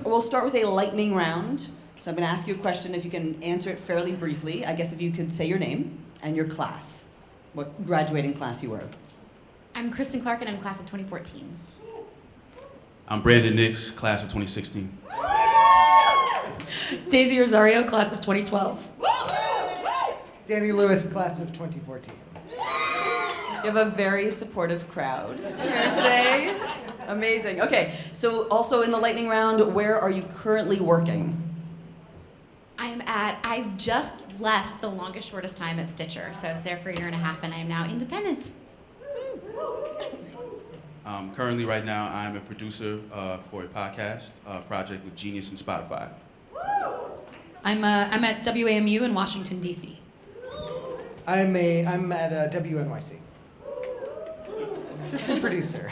We'll start with a lightning round. So I'm going to ask you a question. If you can answer it fairly briefly, I guess if you could say your name and your class, what graduating class you were. I'm Kristen Clark, and I'm class of 2014. I'm Brandon Nix, class of 2016. Daisy Rosario, class of 2012. Danny Lewis, class of 2014. You have a very supportive crowd here today. Amazing. Okay, so also in the lightning round, where are you currently working? I just left the longest, shortest time at Stitcher. So I was there for a year and a half, and I am now independent. Currently, right now, I'm a producer for a podcast project with Genius and Spotify. I'm at WAMU in Washington, D.C. I'm at WNYC. Assistant producer.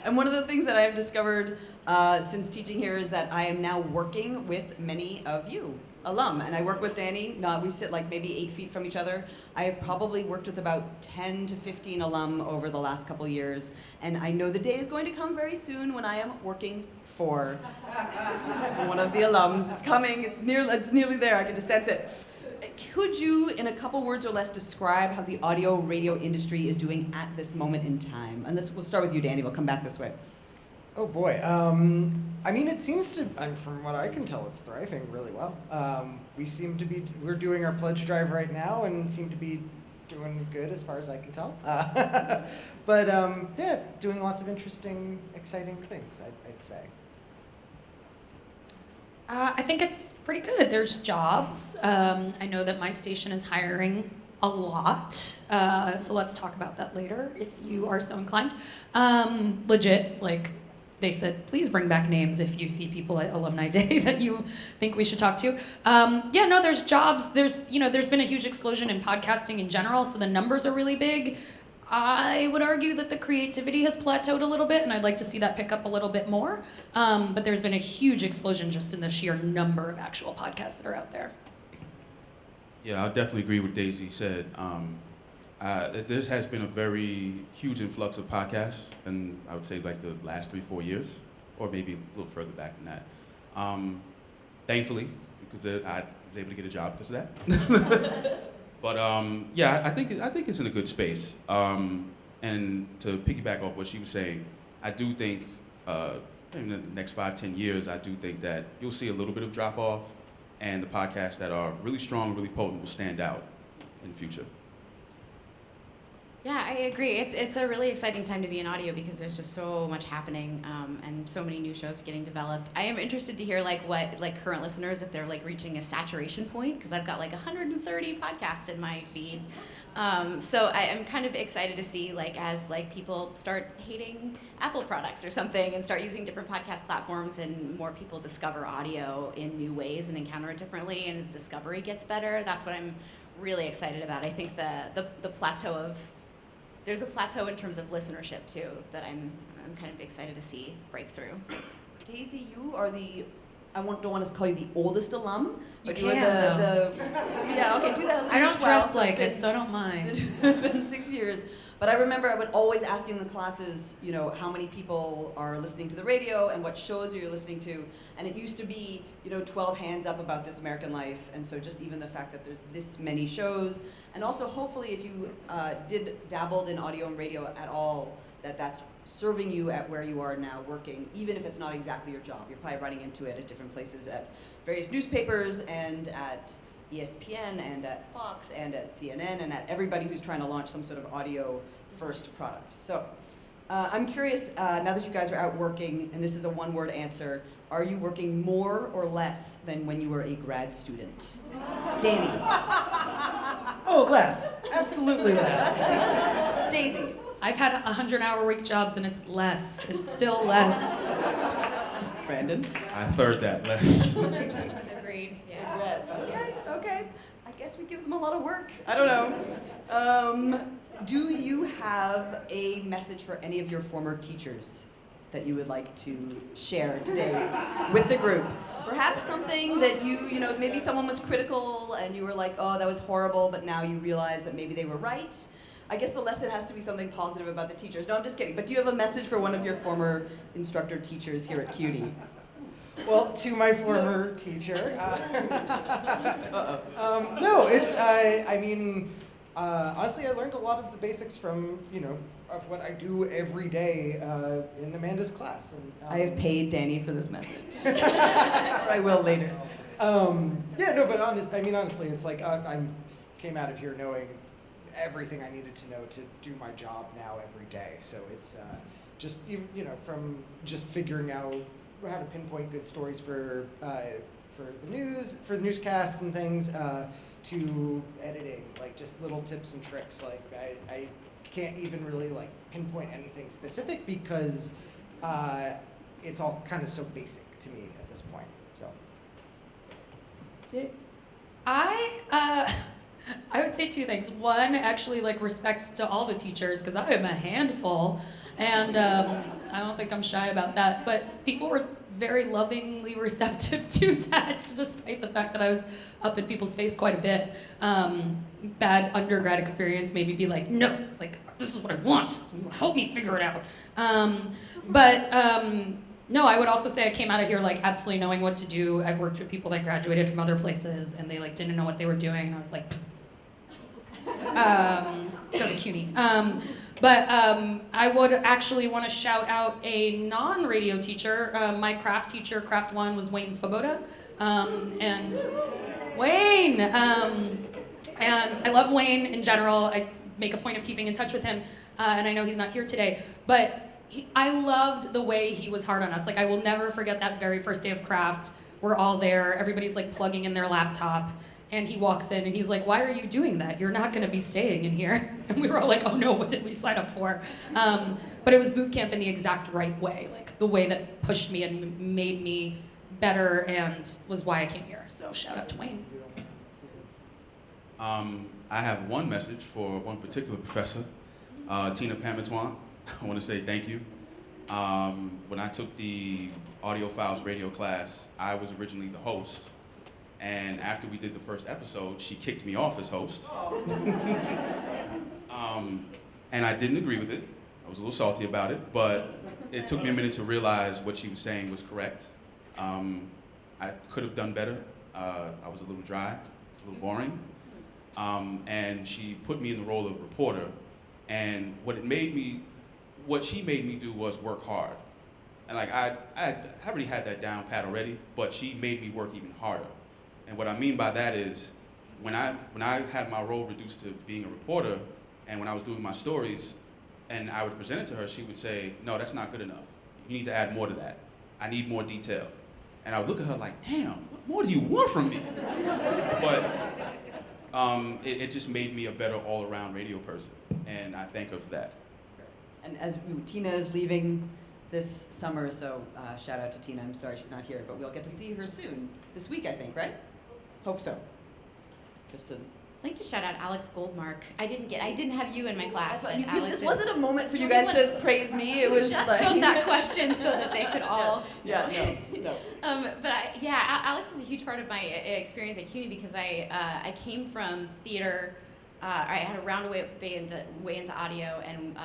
And one of the things that I have discovered since teaching here is that I am now working with many of you, alum. And I work with Danny, we sit like maybe 8 feet from each other. I have probably worked with about 10 to 15 alum over the last couple years. And I know the day is going to come very soon when I am working for one of the alums. It's coming, it's nearly there, I can just sense it. Could you, in a couple words or less, describe how the audio radio industry is doing at this moment in time? And we'll start with you, Danny. We'll come back this way. Oh boy. I mean, it seems to, from what I can tell, it's thriving really well. We're doing our pledge drive right now and seem to be doing good as far as I can tell. But yeah, doing lots of interesting, exciting things, I'd say. I think it's pretty good. There's jobs. I know that my station is hiring a lot. So let's talk about that later if you are so inclined. Legit, like they said, please bring back names if you see people at Alumni Day that you think we should talk to. Yeah, no, there's jobs. There's been a huge explosion in podcasting in general, so the numbers are really big. I would argue that the creativity has plateaued a little bit, and I'd like to see that pick up a little bit more. But there's been a huge explosion just in the sheer number of actual podcasts that are out there. Yeah, I'll definitely agree with Daisy said. There has been a very huge influx of podcasts, and I would say like the last 3-4 years, or maybe a little further back than that. Thankfully, because I was able to get a job because of that. But yeah, I think it's in a good space. And to piggyback off what she was saying, I do think in the next 5-10 years, I do think that you'll see a little bit of drop off, and the podcasts that are really strong, really potent will stand out in the future. Yeah, I agree. It's a really exciting time to be in audio because there's just so much happening and so many new shows getting developed. I am interested to hear what current listeners, if they're reaching a saturation point, because I've got 130 podcasts in my feed. So I am kind of excited to see as people start hating Apple products or something and start using different podcast platforms and more people discover audio in new ways and encounter it differently, and as discovery gets better, that's what I'm really excited about. I think the plateau of there's a plateau in terms of listenership too that I'm kind of excited to see break through. Daisy, you are don't want to call you the oldest alum, but you are though. Yeah, okay, 2012. I don't dress so like it, so I don't mind. It's been 6 years. But I remember I would always ask in the classes, how many people are listening to the radio and what shows are you listening to. And it used to be, 12 hands up about This American Life. And so just even the fact that there's this many shows, and also hopefully if you dabbled in audio and radio at all, that's serving you at where you are now working, even if it's not exactly your job. You're probably running into it at different places, at various newspapers and at ESPN and at Fox and at CNN and at everybody who's trying to launch some sort of audio first product. So I'm curious, now that you guys are out working, and this is a one-word answer, are you working more or less than when you were a grad student? Danny. Oh, less. Absolutely less. Daisy. I've had 100-hour-week jobs, and it's less. It's still less. Brandon. I third that less. Agreed. Yeah. Yes. Okay. I guess we give them a lot of work. I don't know. Do you have a message for any of your former teachers that you would like to share today with the group? Perhaps something that maybe someone was critical and you were like, oh, that was horrible, but now you realize that maybe they were right. I guess the lesson has to be something positive about the teachers. No, I'm just kidding. But do you have a message for one of your former instructor teachers here at CUNY? Well, to my former teacher. No, it's, I mean, honestly, I learned a lot of the basics from, of what I do every day in Amanda's class. And, I have paid Danny for this message. Or I will later. Yeah, no, but honestly, it's like I came out of here knowing everything I needed to know to do my job now every day. So it's just, from just figuring out how to pinpoint good stories for the newscasts and things, to editing, like just little tips and tricks. Like I can't even really like pinpoint anything specific because it's all kind of so basic to me at this point. So. I would say two things. One, actually, like respect to all the teachers because I am a handful, and I don't think I'm shy about that. But people were very lovingly receptive to that, despite the fact that I was up in people's face quite a bit. Bad undergrad experience made me be like, no, like this is what I want. Help me figure it out. No, I would also say I came out of here like absolutely knowing what to do. I've worked with people that graduated from other places and they like didn't know what they were doing, and I was like, go to CUNY. I would actually want to shout out a non-radio teacher. My craft teacher, Craft 1, was Wayne Svoboda. And Wayne! And I love Wayne in general. I make a point of keeping in touch with him, and I know he's not here today, but I loved the way he was hard on us. Like, I will never forget that very first day of craft. We're all there, everybody's like plugging in their laptop, and he walks in and he's like, why are you doing that? You're not gonna be staying in here. And we were all like, oh no, what did we sign up for? But it was boot camp in the exact right way, like the way that pushed me and made me better and was why I came here. So shout out to Wayne. I have one message for one particular professor, Tina Pamatwan. I want to say thank you. When I took the Audio Files radio class, I was originally the host. And after we did the first episode, she kicked me off as host. And I didn't agree with it. I was a little salty about it, but it took me a minute to realize what she was saying was correct. I could have done better. I was a little dry, a little boring. And she put me in the role of reporter. And what she made me do was work hard. And like I already had that down pat already, but she made me work even harder. And what I mean by that is, when I had my role reduced to being a reporter, and when I was doing my stories, and I would present it to her, she would say, no, that's not good enough. You need to add more to that. I need more detail. And I would look at her like, damn, what more do you want from me? But it just made me a better all-around radio person, and I thank her for that. And as Tina is leaving this summer, so shout out to Tina. I'm sorry she's not here, but we'll get to see her soon. This week, I think, right? Hope so. Just to. I'd like to shout out Alex Goldmark. I didn't have you in my class, but This wasn't a moment for you guys to praise me. It was just like wrote that question so that they could all. No. Alex is a huge part of my experience at CUNY because I came from theater. I had a roundabout way into audio, and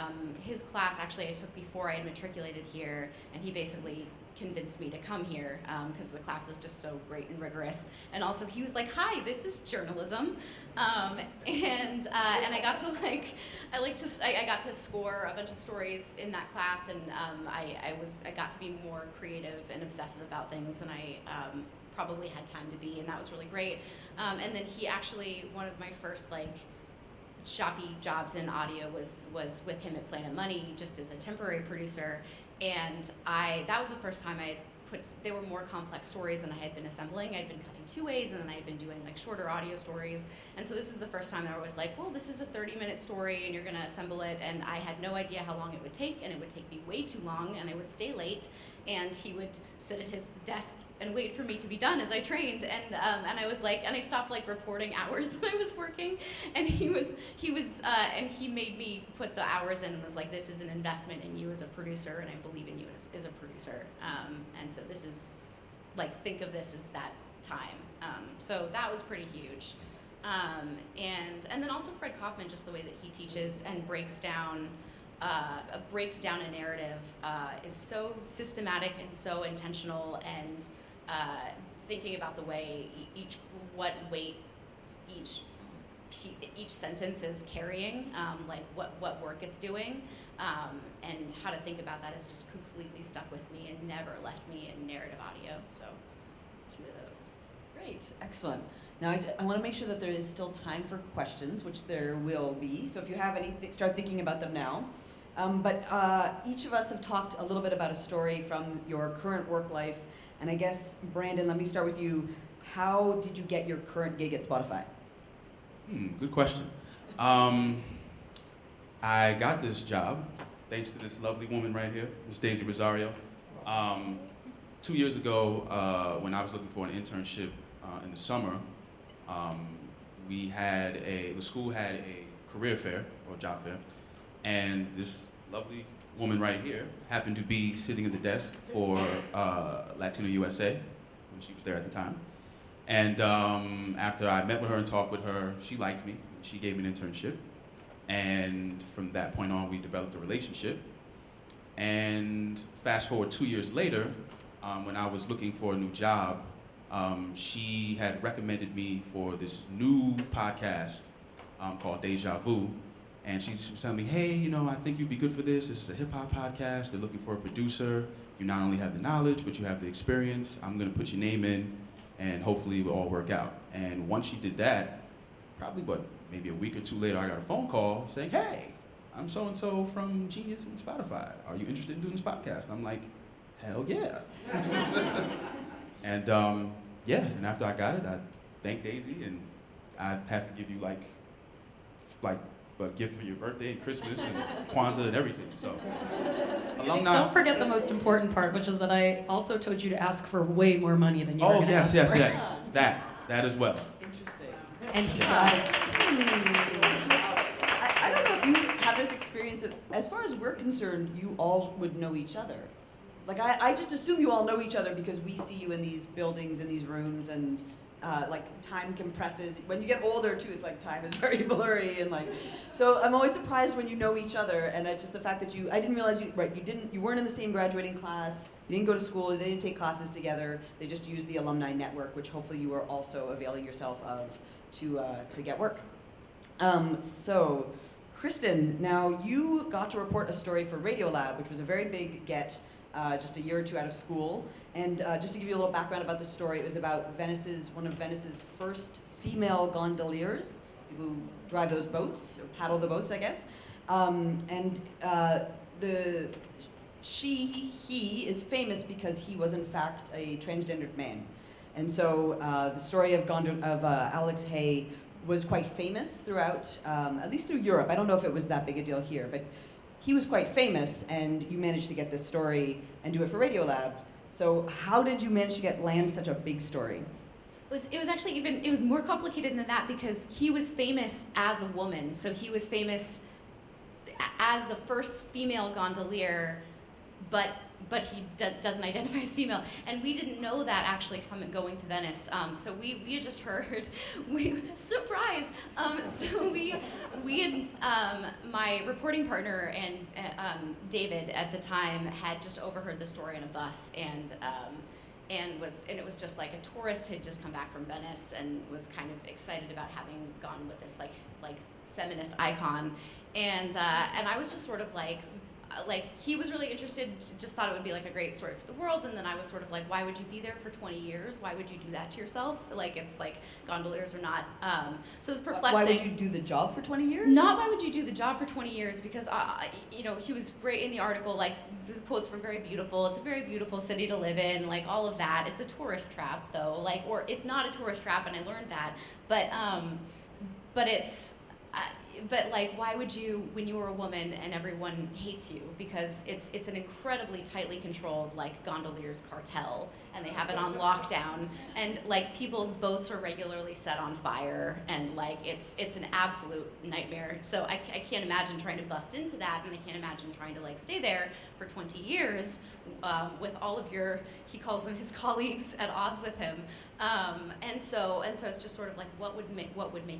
his class actually I took before I had matriculated here, and he basically convinced me to come here because the class was just so great and rigorous. And also he was like, "Hi, this is journalism," and I got to I got to score a bunch of stories in that class, and I got to be more creative and obsessive about things, and I probably had time to be, and that was really great. And then he actually, one of my first shoppy jobs in audio was with him at Planet Money, just as a temporary producer, and that was the first time they were more complex stories than I had been assembling. I'd been cutting 2 ways, and then I had been doing shorter audio stories, and so this was the first time that I was like, well, this is a 30-minute story, and you're gonna assemble it, and I had no idea how long it would take, and it would take me way too long, and I would stay late, and he would sit at his desk and wait for me to be done as I trained, and I was like, and I stopped reporting hours that I was working, and he made me put the hours in and was like, this is an investment in you as a producer, and I believe in you as a producer, and so this is think of this as that time, so that was pretty huge, and then also Fred Kaufman, just the way that he teaches and breaks down breaks down a narrative is so systematic and so intentional, and thinking about the way what weight each sentence is carrying, like what work it's doing, and how to think about that has just completely stuck with me and never left me in narrative audio. So 2 of those. Great, excellent. Now I want to make sure that there is still time for questions, which there will be. So if you have any, start thinking about them now. But each of us have talked a little bit about a story from your current work life. And I guess, Brandon, let me start with you. How did you get your current gig at Spotify? Good question. I got this job thanks to this lovely woman right here, Miss Daisy Rosario. 2 years ago, when I was looking for an internship in the summer, the school had a career fair or job fair, and this lovely woman right here happened to be sitting at the desk for Latino USA when she was there at the time. And after I met with her and talked with her, she liked me. She gave me an internship. And from that point on, we developed a relationship. And fast forward 2 years later, when I was looking for a new job, she had recommended me for this new podcast called Deja Vu. And she was telling me, hey, I think you'd be good for this. This is a hip hop podcast. They're looking for a producer. You not only have the knowledge, but you have the experience. I'm gonna put your name in, and hopefully it will all work out. And once she did that, probably maybe a week or 2 later, I got a phone call saying, hey, I'm so-and-so from Genius and Spotify. Are you interested in doing this podcast? And I'm like, hell yeah. And and after I got it, I thanked Daisy, and I have to give you like a gift for your birthday and Christmas and Kwanzaa and everything. So, alumni. Don't forget the most important part, which is that I also told you to ask for way more money than you were going to ask for. Yes. That as well. Interesting. And he got it. I don't know if you have this experience of, as far as we're concerned, you all would know each other. Like, I just assume you all know each other because we see you in these buildings, in these rooms, and like time compresses. When you get older too, it's like time is very blurry, and so I'm always surprised when you know each other, and just the fact that I didn't realize you weren't in the same graduating class, you didn't go to school, they didn't take classes together, they just used the alumni network, which hopefully you were also availing yourself of to get work. So, Kristen, now you got to report a story for Radiolab, which was a very big get. Just a year or 2 out of school. And just to give you a little background about the story, it was about one of Venice's first female gondoliers, people who drive those boats, or paddle the boats, I guess. He is famous because he was in fact a transgendered man. And so the story of Alex Hay was quite famous throughout, at least through Europe. I don't know if it was that big a deal here, but he was quite famous, and you managed to get this story and do it for Radiolab. So how did you manage to land such a big story? It was actually it was more complicated than that, because he was famous as a woman. So he was famous as the first female gondolier, but he doesn't identify as female, and we didn't know that actually going to Venice. So we had just heard, surprise. So we had my reporting partner and David at the time had just overheard the story on a bus, and it was just like a tourist had just come back from Venice and was kind of excited about having gone with this like feminist icon, and I was just sort of like he was really interested, just thought it would be like a great story for the world, and then I was sort of like, why would you be there for 20 years? Why would you do that to yourself? Like, it's like gondoliers are not, so it's perplexing. Why would you do the job for 20 years? Not why would you do the job for 20 years, because, he was great in the article, like, the quotes were very beautiful, it's a very beautiful city to live in, like, all of that. It's a tourist trap, though, like, or it's not a tourist trap, and I learned that, but it's, but like, why would you, when you were a woman and everyone hates you, because it's an incredibly tightly controlled like gondoliers cartel, and they have it on lockdown, and like people's boats are regularly set on fire, and like it's an absolute nightmare. So I can't imagine trying to bust into that, and I can't imagine trying to like stay there for 20 years with all of your, he calls them his colleagues, at odds with him, and so it's just sort of like, what would make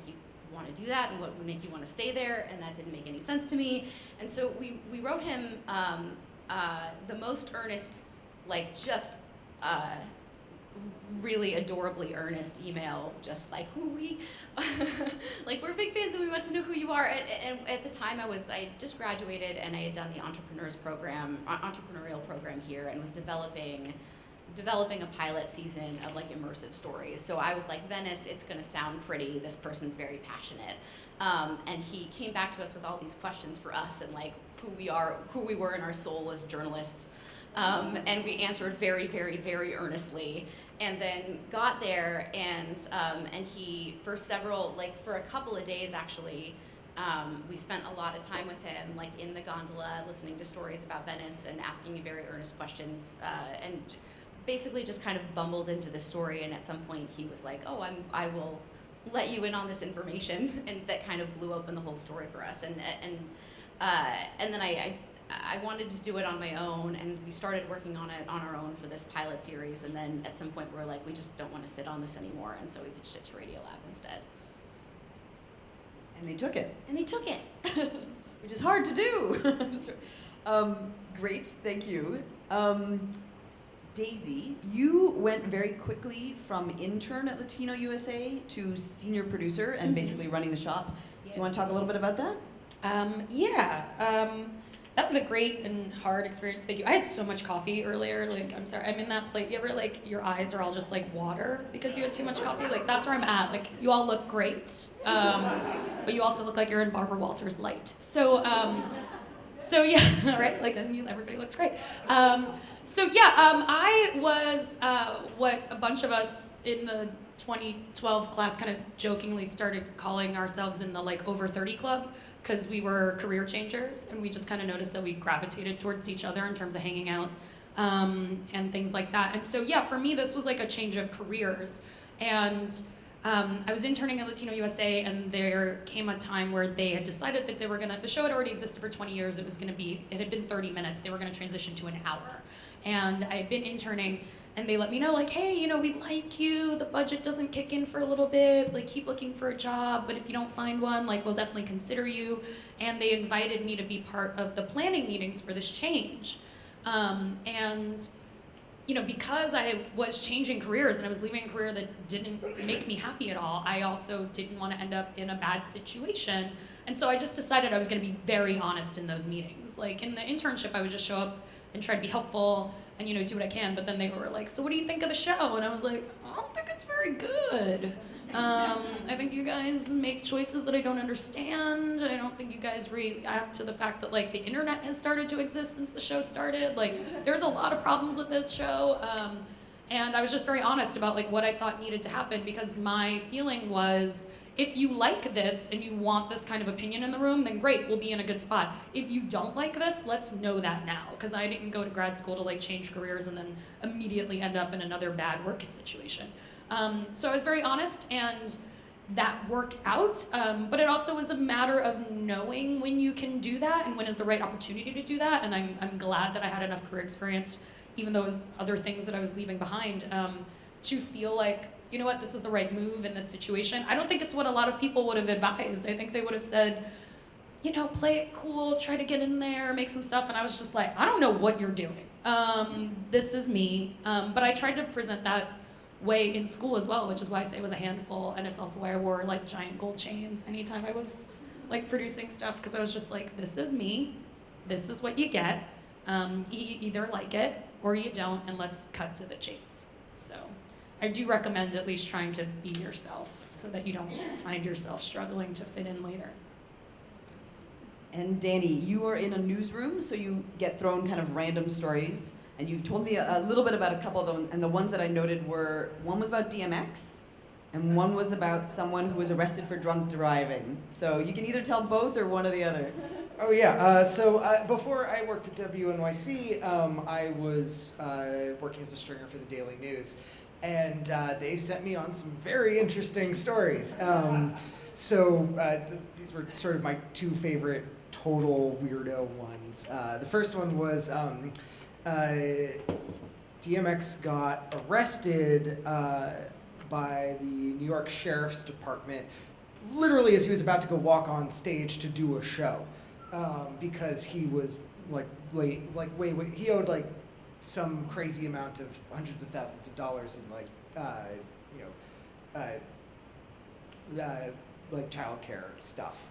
you want to do that, and what would make you want to stay there, and that didn't make any sense to me. And so we wrote him the most earnest, like just really adorably earnest email, just like, like, we're big fans and we want to know who you are. And at the time I just graduated and I had done the entrepreneurial program here and was developing a pilot season of like immersive stories. So I was like, Venice, it's gonna sound pretty, this person's very passionate. And he came back to us with all these questions for us and like who we were in our soul as journalists. And we answered very, very, very earnestly, and then got there, and he, for a couple of days actually, we spent a lot of time with him, like in the gondola, listening to stories about Venice and asking very earnest questions, and basically just kind of bumbled into the story. And at some point he was like, "Oh, I will let you in on this information," and that kind of blew open the whole story for us. And then I wanted to do it on my own, and we started working on it on our own for this pilot series, and then at some point we were like, we just don't want to sit on this anymore, and so we pitched it to Radiolab instead. And they took it. Which is hard to do. Great, thank you. Daisy, you went very quickly from intern at Latino USA to senior producer and basically running the shop. Do you want to talk a little bit about that? That was a great and hard experience. Thank you. I had so much coffee earlier. Like, I'm sorry. I'm in that plate. You ever like your eyes are all just like water because you had too much coffee? Like that's where I'm at. Like you all look great, but you also look like you're in Barbara Walters Light. So yeah, right. Like everybody looks great. I was what a bunch of us in the 2012 class kind of jokingly started calling ourselves in the like over 30 club, because we were career changers and we just kind of noticed that we gravitated towards each other in terms of hanging out and things like that. And so yeah, for me this was like a change of careers. And I was interning at Latino USA, and there came a time where they had decided that the show had already existed for 20 years, it had been 30 minutes, they were gonna transition to an hour. And I had been interning, and they let me know, like, hey, we like you, the budget doesn't kick in for a little bit, like, keep looking for a job, but if you don't find one, like, we'll definitely consider you. And they invited me to be part of the planning meetings for this change. Because I was changing careers and I was leaving a career that didn't make me happy at all, I also didn't want to end up in a bad situation. And so I just decided I was going to be very honest in those meetings. Like, in the internship, I would just show up and try to be helpful and do what I can, but then they were like, so what do you think of the show? And I was like, I don't think it's very good. I think you guys make choices that I don't understand. I don't think you guys react to the fact that like the internet has started to exist since the show started. Like, there's a lot of problems with this show. And I was just very honest about like what I thought needed to happen, because my feeling was, if you like this and you want this kind of opinion in the room, then great, we'll be in a good spot. If you don't like this, let's know that now, because I didn't go to grad school to like change careers and then immediately end up in another bad work situation. So I was very honest, and that worked out. But it also was a matter of knowing when you can do that and when is the right opportunity to do that. And I'm glad that I had enough career experience, even though it was other things that I was leaving behind, to feel like, you know what, this is the right move in this situation. I don't think it's what a lot of people would have advised. I think they would have said, play it cool, try to get in there, make some stuff. And I was just like, I don't know what you're doing. This is me. But I tried to present that way in school as well, which is why I say it was a handful. And it's also why I wore like giant gold chains anytime I was like producing stuff, because I was just like, this is me. This is what you get. You either like it or you don't, and let's cut to the chase. So I do recommend at least trying to be yourself so that you don't find yourself struggling to fit in later. And Danny, you are in a newsroom, so you get thrown kind of random stories, and you've told me a little bit about a couple of them, and the ones that I noted were, one was about DMX, and one was about someone who was arrested for drunk driving. So you can either tell both or one or the other. Oh yeah, before I worked at WNYC, I was working as a stringer for the Daily News. And they sent me on some very interesting stories. These were sort of my two favorite total weirdo ones. The first one was DMX got arrested by the New York Sheriff's Department literally as he was about to go walk on stage to do a show, because he was like late, like way, he owed like some crazy amount of hundreds of thousands of dollars in like, like childcare stuff.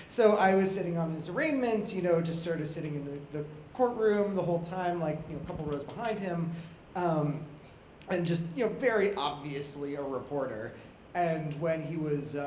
So I was sitting on his arraignment, just sort of sitting in the courtroom the whole time, like, a couple rows behind him, and just, very obviously a reporter. And when he was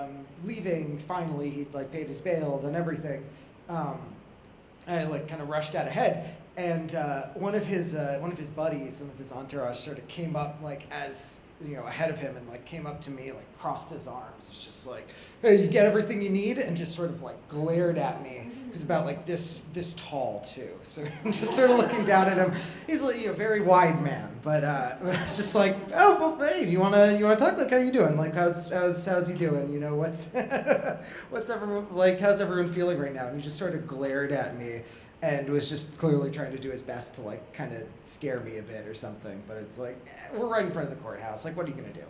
leaving, finally, he like paid his bail and everything. I like kind of rushed out ahead, and one of his buddies, one of his entourage, sort of came up like as ahead of him, and like came up to me, like crossed his arms. It's just like, "Hey, you get everything you need," and just sort of like glared at me. He was about like this tall too, so I'm just sort of looking down at him. He's like, very wide man, but I was just like, "Oh, well, hey, you wanna talk? Like, how you doing? Like, how's he doing? What's everyone like? How's everyone feeling right now?" And he just sort of glared at me, and was just clearly trying to do his best to like kind of scare me a bit or something. But it's like, we're right in front of the courthouse. Like, what are you gonna do?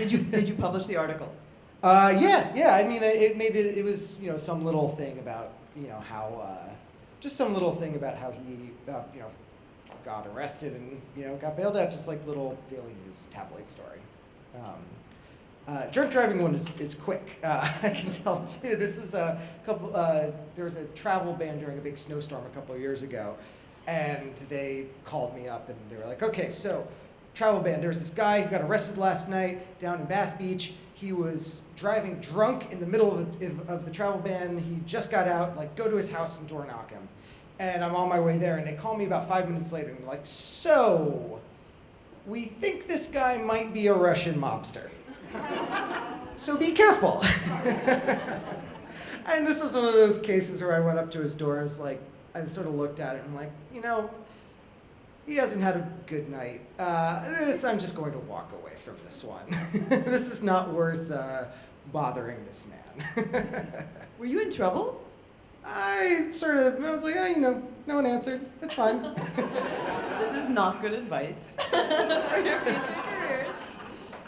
Did you publish the article? Yeah. I mean, it was some little thing about how just some little thing about how he got arrested and got bailed out. Just like little Daily News tabloid story. Drunk driving one is quick. I can tell too. This is a couple. There was a travel ban during a big snowstorm a couple of years ago, and they called me up and they were like, "Okay, so travel ban. There's this guy who got arrested last night down in Bath Beach. He was driving drunk in the middle of the travel ban. He just got out. Like, go to his house and door knock him." And I'm on my way there, and they call me about 5 minutes later, and they're like, "So, we think this guy might be a Russian mobster. So be careful." And this was one of those cases where I went up to his door and was like, I sort of looked at it and I'm like, he hasn't had a good night. I'm just going to walk away from this one. This is not worth bothering this man. Were you in trouble? I was like, no one answered. It's fine. This is not good advice for your future careers.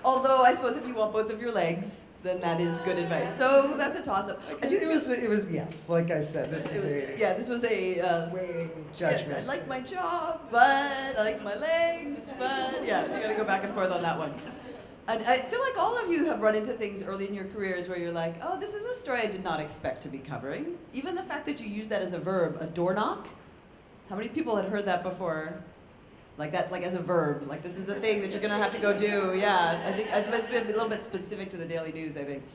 Although I suppose if you want both of your legs, then that is good advice. So that's a toss-up. It was yes. Like I said, this was a weighing judgment. Yeah, I like my job, but I like my legs, but yeah, you got to go back and forth on that one. And I feel like all of you have run into things early in your careers where you're like, "Oh, this is a story I did not expect to be covering." Even the fact that you use that as a verb, a door knock. How many people had heard that before? Like that, like as a verb, like this is the thing that you're gonna have to go do. Yeah, I think it must be a little bit specific to the Daily News, I think.